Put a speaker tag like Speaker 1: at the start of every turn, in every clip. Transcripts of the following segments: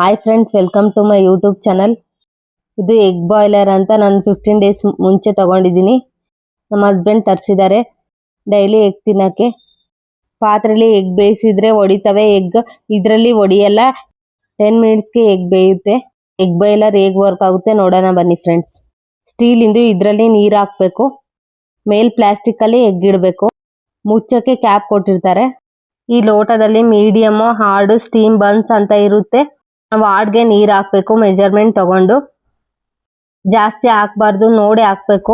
Speaker 1: Hi friends, welcome to my YouTube channel. ಇದು egg boiler ಅಂತ ನಾನು 15 ಡೇಸ್ ಮುಂಚೆ ತಗೊಂಡಿದ್ದೀನಿ. ನಮ್ಮ ಹಸ್ಬೆಂಡ್ ತರಿಸಿದ್ದಾರೆ ಡೈಲಿ ಎಗ್ ತಿನ್ನೋಕ್ಕೆ. ಪಾತ್ರೆಯಲ್ಲಿ ಎಗ್ ಬೇಯಿಸಿದ್ರೆ ಒಡಿತವೆ ಎಗ್, ಇದರಲ್ಲಿ ಒಡಿಯಲ್ಲ. 10 ಮಿನಿಟ್ಸ್ಗೆ ಎಗ್ ಬೇಯುತ್ತೆ. ಎಗ್ ಬಾಯ್ಲರ್ ಹೇಗೆ ವರ್ಕ್ ಆಗುತ್ತೆ ನೋಡೋಣ ಬನ್ನಿ ಫ್ರೆಂಡ್ಸ್. ಸ್ಟೀಲ್ ಇಂದು ಇದರಲ್ಲಿ ನೀರು ಹಾಕಬೇಕು. ಮೇಲ್ ಪ್ಲಾಸ್ಟಿಕ್ ಅಲ್ಲಿ ಎಗ್ ಇಡಬೇಕು. ಮುಚ್ಚಕ್ಕೆ ಕ್ಯಾಪ್ ಕೊಟ್ಟಿರ್ತಾರೆ. ಈ ಲೋಟದಲ್ಲಿ ಮೀಡಿಯಮ್, ಹಾರ್ಡ್, ಸ್ಟೀಮ್ ಬನ್ಸ್ ಅಂತ ಇರುತ್ತೆ. ನಾವು ಹಾರ್ಡ್ಗೆ ನೀರು ಹಾಕಬೇಕು ಮೆಜರ್ಮೆಂಟ್ ತಗೊಂಡು. ಜಾಸ್ತಿ ಹಾಕಬಾರ್ದು, ನೋಡಿ ಹಾಕಬೇಕು.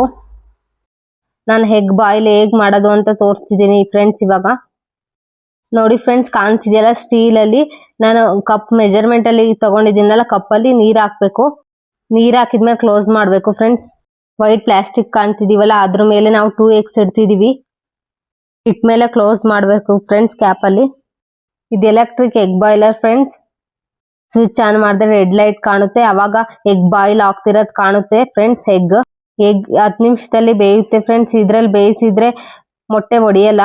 Speaker 1: ನಾನು ಎಗ್ ಬಾಯ್ಲ್ ಹೇಗೆ ಮಾಡೋದು ಅಂತ ತೋರಿಸ್ತಿದ್ದೀನಿ ಫ್ರೆಂಡ್ಸ್. ಇವಾಗ ನೋಡಿ ಫ್ರೆಂಡ್ಸ್, ಕಾಣಿಸ್ತಿದೆಯಲ್ಲ ಸ್ಟೀಲಲ್ಲಿ ನಾನು ಕಪ್ ಮೆಜರ್ಮೆಂಟ್ ಅಲ್ಲಿ ತಗೊಂಡಿದ್ದೀನಲ್ಲ, ಕಪ್ಪಲ್ಲಿ ನೀರು ಹಾಕಬೇಕು. ನೀರು ಹಾಕಿದ್ಮೇಲೆ ಕ್ಲೋಸ್ ಮಾಡಬೇಕು ಫ್ರೆಂಡ್ಸ್. ವೈಟ್ ಪ್ಲಾಸ್ಟಿಕ್ ಕಾಣ್ತಿದೀವಲ್ಲ, ಅದ್ರ ಮೇಲೆ ನಾವು 2 eggs ಇಡ್ತಿದೀವಿ. ಇಟ್ಮೇಲೆ ಕ್ಲೋಸ್ ಮಾಡಬೇಕು ಫ್ರೆಂಡ್ಸ್ ಕ್ಯಾಪಲ್ಲಿ. ಇದು electric egg boiler friends. Switch on ಮಾಡಿದ್ರೆ ರೆಡ್ ಲೈಟ್ ಕಾಣುತ್ತೆ, ಅವಾಗ ಎಗ್ ಬಾಯ್ಲ್ ಆಗ್ತಿರೋದು ಕಾಣುತ್ತೆ ಫ್ರೆಂಡ್ಸ್. ಎಗ್ 10 ನಿಮಿಷದಲ್ಲಿ ಬೇಯುತ್ತೆ ಫ್ರೆಂಡ್ಸ್. ಇದ್ರಲ್ಲಿ ಬೇಯಿಸಿದ್ರೆ ಮೊಟ್ಟೆ ಒಡೆಯಲ್ಲ.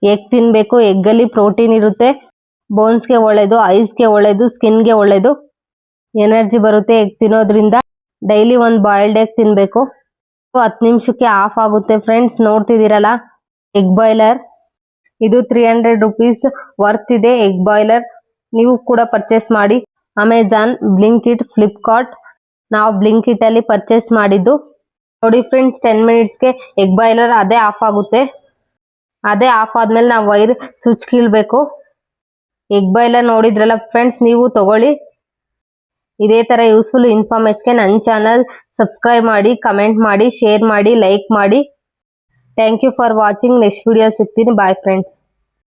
Speaker 1: ಎಗ್ ತಿನ್ಬೇಕು. ಎಗ್ಗಲ್ಲಿ ಪ್ರೋಟೀನ್ ಇರುತ್ತೆ, ಬೋನ್ಸ್ಗೆ ಒಳ್ಳೇದು, ಐಸ್ಗೆ ಒಳ್ಳೇದು, ಸ್ಕಿನ್ಗೆ ಒಳ್ಳೇದು, ಎನರ್ಜಿ ಬರುತ್ತೆ ಎಗ್ ತಿನ್ನೋದ್ರಿಂದ. ಡೈಲಿ ಒಂದು ಬಾಯ್ಲ್ಡ್ ಎಗ್ ತಿನ್ಬೇಕು. 10 ನಿಮಿಷಕ್ಕೆ ಆಫ್ ಆಗುತ್ತೆ ಫ್ರೆಂಡ್ಸ್. ನೋಡ್ತಿದ್ದೀರಲ್ಲ egg boiler. ಇದು 300 rupees ವರ್ತ್ ಇದೆ ಎಗ್ ಬಾಯ್ಲರ್. ನೀವು ಕೂಡ ಪರ್ಚೇಸ್ ಮಾಡಿ. ಅಮೆಜಾನ್, ಬ್ಲಿಂಕಿಟ್, ಫ್ಲಿಪ್ಕಾರ್ಟ್. ನಾವು ಬ್ಲಿಂಕಿಟ್ ಅಲ್ಲಿ ಪರ್ಚೇಸ್ ಮಾಡಿದ್ದು. ನೋಡಿ ಫ್ರೆಂಡ್ಸ್, 10 ಮಿನಿಟ್ಸ್ಗೆ ಎಗ್ ಬಾಯ್ಲರ್ ಅದೇ ಆಫ್ ಆಗುತ್ತೆ. ಅದೇ ಆಫ್ ಆದ್ಮೇಲೆ ನಾವು ವೈರ್ ಸ್ವಿಚ್ ಕೀಳ್ಬೇಕು. ಎಗ್ ಬಾಯ್ಲರ್ ನೋಡಿದ್ರಲ್ಲ ಫ್ರೆಂಡ್ಸ್, ನೀವು ತಗೊಳ್ಳಿ. ಇದೇ ತರ ಯೂಸ್ಫುಲ್ ಇನ್ಫಾರ್ಮೇಶನ್ಗೆ ನನ್ನ ಚಾನಲ್ ಸಬ್ಸ್ಕ್ರೈಬ್ ಮಾಡಿ, ಕಮೆಂಟ್ ಮಾಡಿ, ಶೇರ್ ಮಾಡಿ, ಲೈಕ್ ಮಾಡಿ. Thank you for watching. Next video ಸಿಗ್ತೀನಿ. Bye friends.